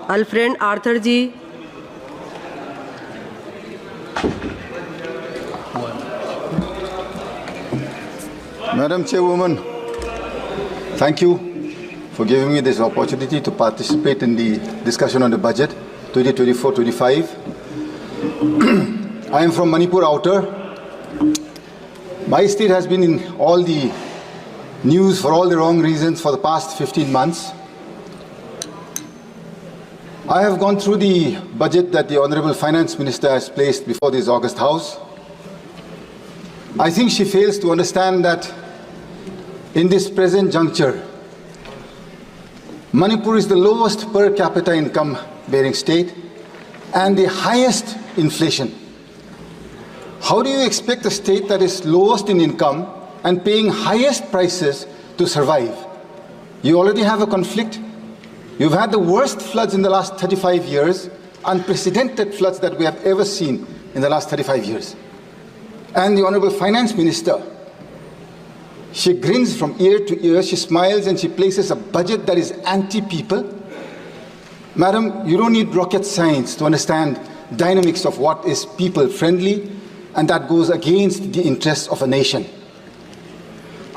Alfred Arthur ji. Madam Chairwoman, thank you for giving me this opportunity to participate in the discussion on the budget 2024-25. I am from Manipur Outer. My state has been in all the news for all the wrong reasons for the past 15 months. I have gone through the budget that the Honorable Finance Minister has placed before this August House. I think she fails to understand that in this present juncture, Manipur is the lowest per capita income bearing state and the highest inflation. How do you expect a state that is lowest in income and paying highest prices to survive? You already have a conflict. You've had the worst floods in the last 35 years, unprecedented floods that we have ever seen in the last 35 years. And the Honorable Finance Minister, she grins from ear to ear, she smiles and she places a budget that is anti-people. Madam, you don't need rocket science to understand dynamics of what is people-friendly, and that goes against the interests of a nation.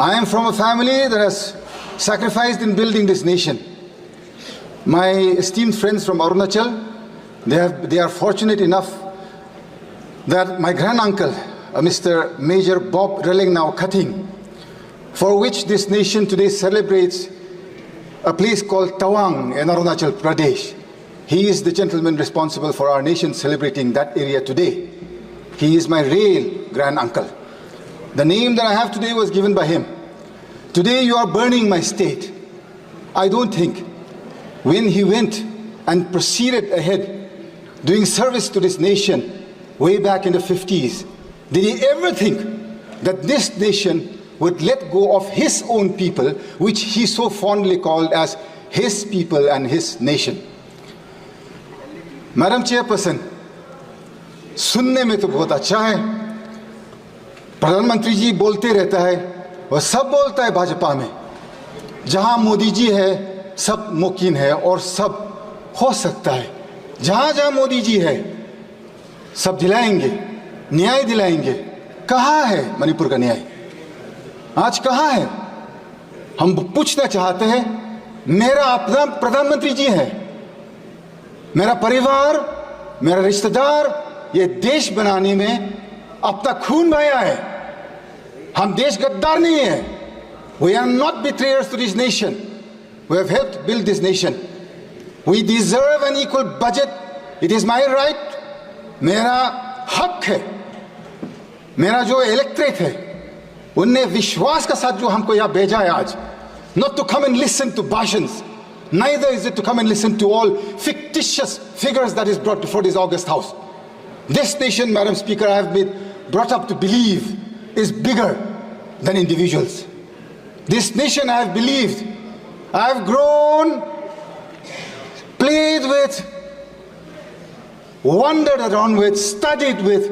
I am from a family that has sacrificed in building this nation. My esteemed friends from Arunachal, they are fortunate enough that my granduncle, Mr. Major Bob Relengnau Cutting, for which this nation today celebrates a place called Tawang in Arunachal Pradesh. He is the gentleman responsible for our nation celebrating that area today. He is my real granduncle. The name that I have today was given by him. Today you are burning my state. I don't think when he went and proceeded ahead doing service to this nation way back in the 50s, did he ever think that this nation would let go of his own people, which he so fondly called as his people and his nation? Madam Chairperson, सुनने में तो बहुत अच्छा है, प्रधानमंत्री जी बोलते रहता है, वह सब बोलता है भाजपा में, जहां मोदी जी है सब मुमकिन है और सब हो सकता है, जहां जहां मोदी जी है सब दिलाएंगे, न्याय दिलाएंगे। कहाँ है मणिपुर का न्याय? आज कहाँ है? हम पूछना चाहते हैं। मेरा अपना प्रधानमंत्री जी है, मेरा परिवार, मेरा रिश्तेदार ये देश बनाने में अपना खून बहाया है। हम देश गद्दार नहीं है। We are not betrayers to this nation. We have helped build this nation. We deserve an equal budget. It is my right. मेरा हक है। मेरा जो इलेक्ट्रेट है, उनने विश्वास के साथ जो हमको यहाँ भेजा है आज, not to come and listen to bhashans, neither is it to come and listen to all fictitious figures that is brought before this August House. This nation, Madam Speaker, I have been brought up to believe is bigger than individuals. This nation I have believed, I have grown, played with, wandered around with, studied with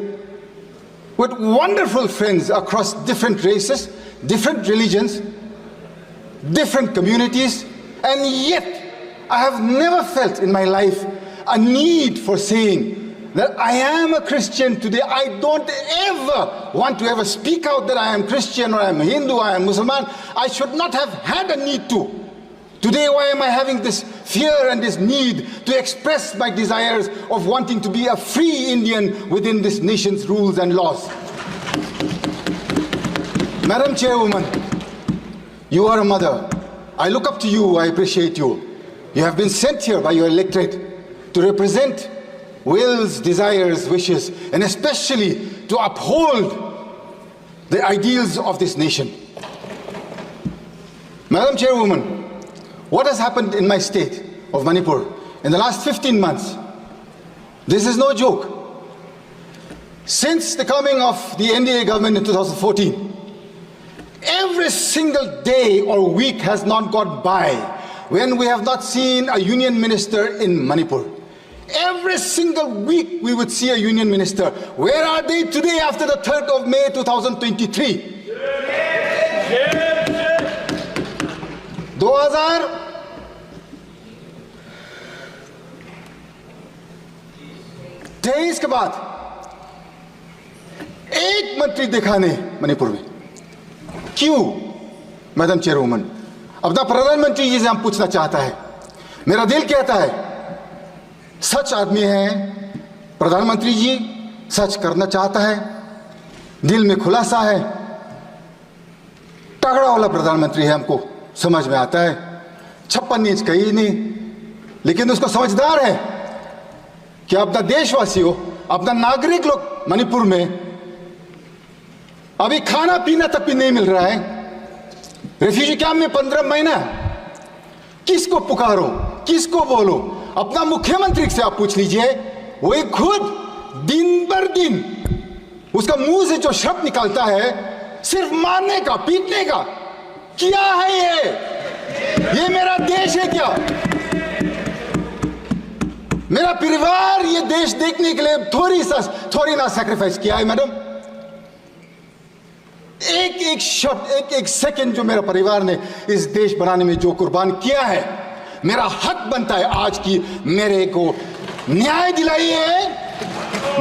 wonderful friends across different races, different religions, different communities, and yet I have never felt in my life a need for saying that I am a Christian today. I don't ever want to ever speak out that I am Christian or I am Hindu, I am Muslim. I should not have had a need to. Today, why am I having this fear and this need to express my desires of wanting to be a free Indian within this nation's rules and laws? Madam Chairwoman, you are a mother. I look up to you, I appreciate you. You have been sent here by your electorate to represent wills, desires, wishes, and especially to uphold the ideals of this nation. Madam Chairwoman, what has happened in my state of Manipur in the last 15 months? This is no joke. Since the coming of the NDA government in 2014, every single day or week has not gone by when we have not seen a union minister in Manipur. Every single week we would see a union minister. Where are they today after the 3rd of May 2023? 2000 23 के बाद एक मंत्री देखा नहीं मणिपुर में। क्यों madam चेयरवुमन? अपना प्रधानमंत्री जी से हम पूछना चाहता है। मेरा दिल कहता है सच आदमी है प्रधानमंत्री जी, सच करना चाहता है, दिल में खुलासा है, तगड़ा वाला प्रधानमंत्री है, हमको समझ में आता है। 56 इंच कहीं नहीं, लेकिन उसको समझदार है कि अपना देशवासियों, अपना नागरिक लोग मणिपुर में अभी खाना पीना तक भी नहीं मिल रहा है। रेफ्यूजी कैंप में 15 महीना, किसको पुकारो, किसको बोलो? अपना मुख्यमंत्री से आप पूछ लीजिए, वो खुद दिन भर दिन उसका मुंह से जो शब्द निकलता है सिर्फ मारने का, पीटने का। क्या है ये मेरा देश है क्या? मेरा परिवार ये देश देखने के लिए थोड़ी ना सैक्रिफाइस किया है मैडम। एक एक शब्द, एक एक सेकंड जो मेरा परिवार ने इस देश बनाने में जो कुर्बान किया है, मेरा हक बनता है आज की मेरे को न्याय दिलाइए,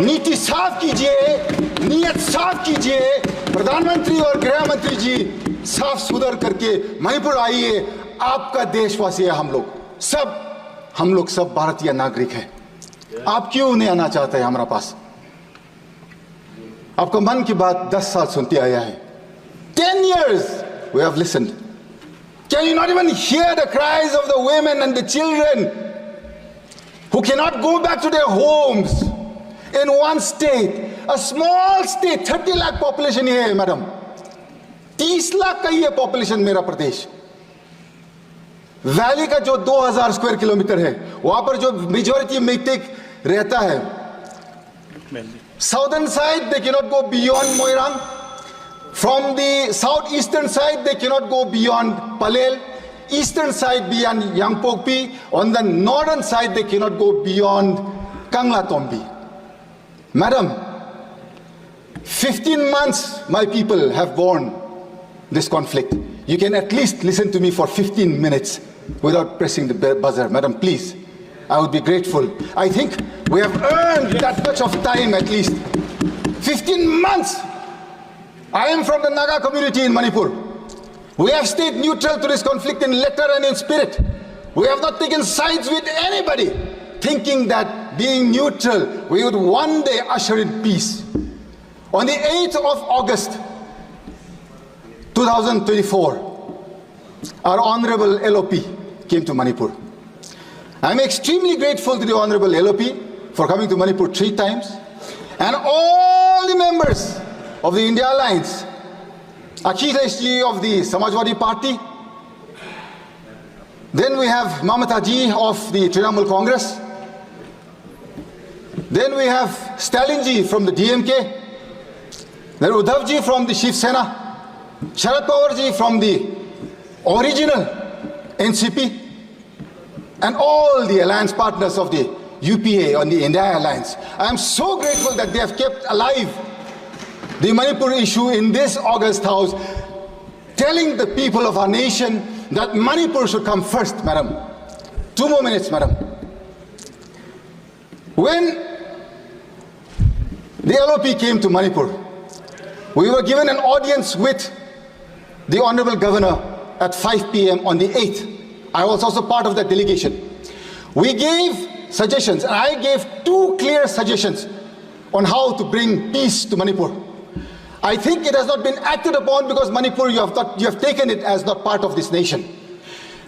नीति साफ कीजिए, नीयत साफ कीजिए। प्रधानमंत्री और गृह मंत्री जी साफ सुधर करके मणिपुर आइए। आपका देशवासी है हम लोग सब भारतीय नागरिक हैं। आप क्यों नहीं आना चाहते हैं हमारा पास? आपको मन की बात 10 साल सुनते आया है। 10 years we have listened. Can you not even hear the cries of the women and the children who cannot go back to their homes in one state, a small state, 30 lakh population here, madam. 30 lakh का ये population मेरा प्रदेश। Valley का जो 2000 square kilometre है, वहां पर जो majority matic रहता है, southern side they cannot go beyond Moirang. From the southeastern side they cannot go beyond Palel. Eastern side beyond Yangpokpi. On the northern side they cannot go beyond Kanglatombi. Madam, 15 months my people have borne this conflict. You can at least listen to me for 15 minutes without pressing the buzzer. Madam, please. I would be grateful. I think we have earned that much of time at least. 15 months. I am from the Naga community in Manipur. We have stayed neutral to this conflict in letter and in spirit. We have not taken sides with anybody, thinking that being neutral, we would one day usher in peace. On the 8th of August, 2024, our Honorable LOP came to Manipur. I am extremely grateful to the Honorable LOP for coming to Manipur 3 times, and all the members of the India Alliance, Akhilesh ji of the Samajwadi Party, then we have Mamata ji of the Trinamool Congress, then we have Stalin ji from the DMK, then Uddhav ji from the Shiv Sena, Sharad Pawar ji from the original NCP, and all the alliance partners of the UPA on the India Alliance. I am so grateful that they have kept alive the Manipur issue in this August House, telling the people of our nation that Manipur should come first, madam. 2 more minutes, madam. When the LOP came to Manipur, we were given an audience with the Honorable Governor at 5 p.m. on the 8th. I was also part of that delegation. We gave suggestions, and I gave 2 clear suggestions on how to bring peace to Manipur. I think it has not been acted upon because Manipur, you have taken it as not part of this nation.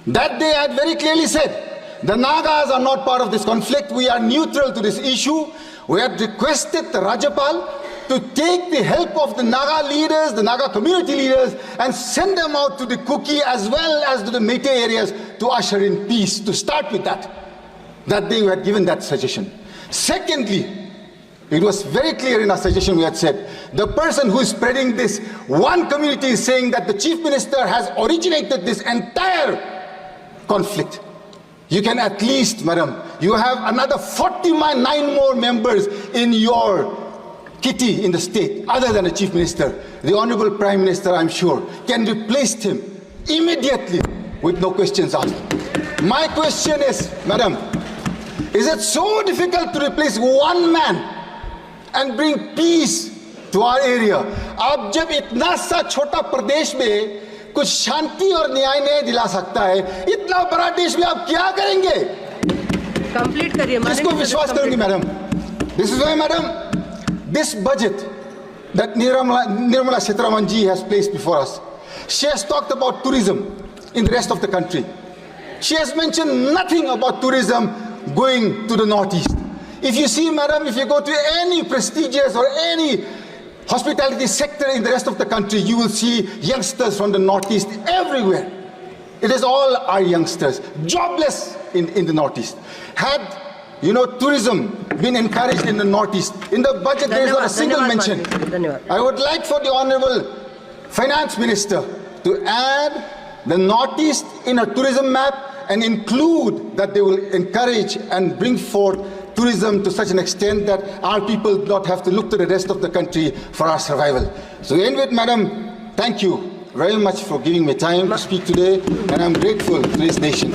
That day I had very clearly said, the Nagas are not part of this conflict. We are neutral to this issue. We had requested the Rajapal to take the help of the Naga leaders, the Naga community leaders, and send them out to the Kuki as well as to the Meitei areas to usher in peace, to start with that. That day we had given that suggestion. Secondly, it was very clear in our suggestion we had said, the person who is spreading this, one community is saying that the Chief Minister has originated this entire conflict. You can at least, madam, you have another 49 more members in your kitty in the state, other than the Chief Minister. The Honorable Prime Minister, I'm sure, can replace him immediately with no questions asked. My question is, madam, Is it so difficult to replace one man and bring peace to our area? आप जब इतना सा छोटा प्रदेश में कुछ शांति और न्याय नहीं दिला सकता है, इतना बड़ा देश में आप क्या करेंगे? कंप्लीट करिए। किसको विश्वास करूंगी madam? This is why, madam, this budget that Nirmala Sitharaman ji has placed before us, she has talked about tourism in the rest of the country. She has mentioned nothing about tourism going to the northeast. If you see, madam, if you go to any prestigious or any hospitality sector in the rest of the country, you will see youngsters from the northeast everywhere. It is all our youngsters, jobless in the northeast. Had, tourism been encouraged in the northeast, in the budget there is not a single mention. I would like for the Honorable Finance Minister to add the northeast in a tourism map and include that they will encourage and bring forth tourism to such an extent that our people do not have to look to the rest of the country for our survival. So to end with, madam, thank you very much for giving me time to speak today, and I'm grateful to this nation.